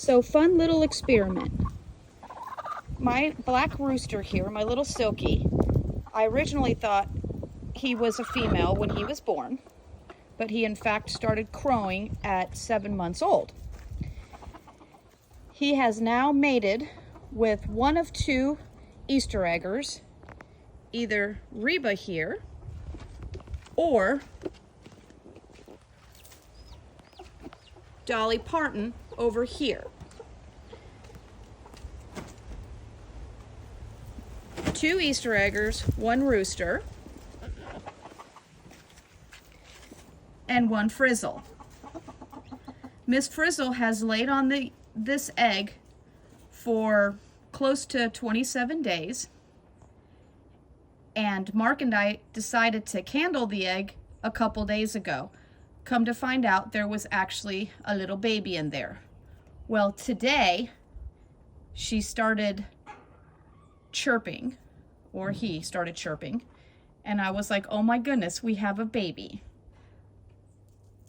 So, fun little experiment. My black rooster here, my little Silky, I originally thought he was a female when he was born, but he in fact started crowing at 7 months old. He has now mated with one of two Easter eggers, either Reba here or Dolly Parton over here. Two Easter eggers, one rooster, and one Frizzle. Miss Frizzle has laid on this egg for close to 27 days, and Mark and I decided to candle the egg a couple days ago. Come to find out, there was actually a little baby in there. Well, today she started chirping, or he started chirping, and I was like, oh my goodness, we have a baby.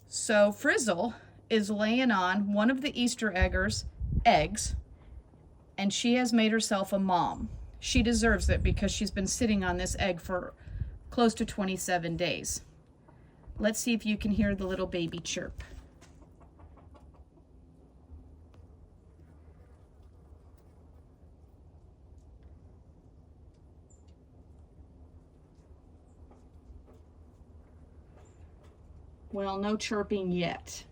So Frizzle is laying on one of the Easter eggers' eggs, and she has made herself a mom. She deserves it because she's been sitting on this egg for close to 27 days. Let's see if you can hear the little baby chirp. Well, no chirping yet.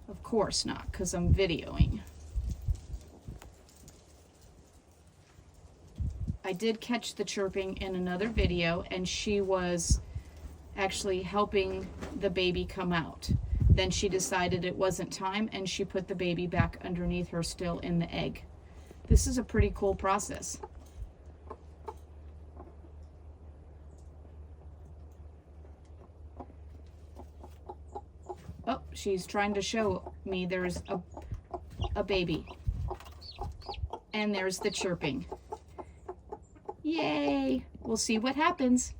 Of course not, because I'm videoing. I did catch the chirping in another video, and she was actually helping the baby come out. Then she decided it wasn't time, and she put the baby back underneath her, still in the egg. This is a pretty cool process. Oh, she's trying to show me there's a baby. And there's the chirping. Yay! We'll see what happens.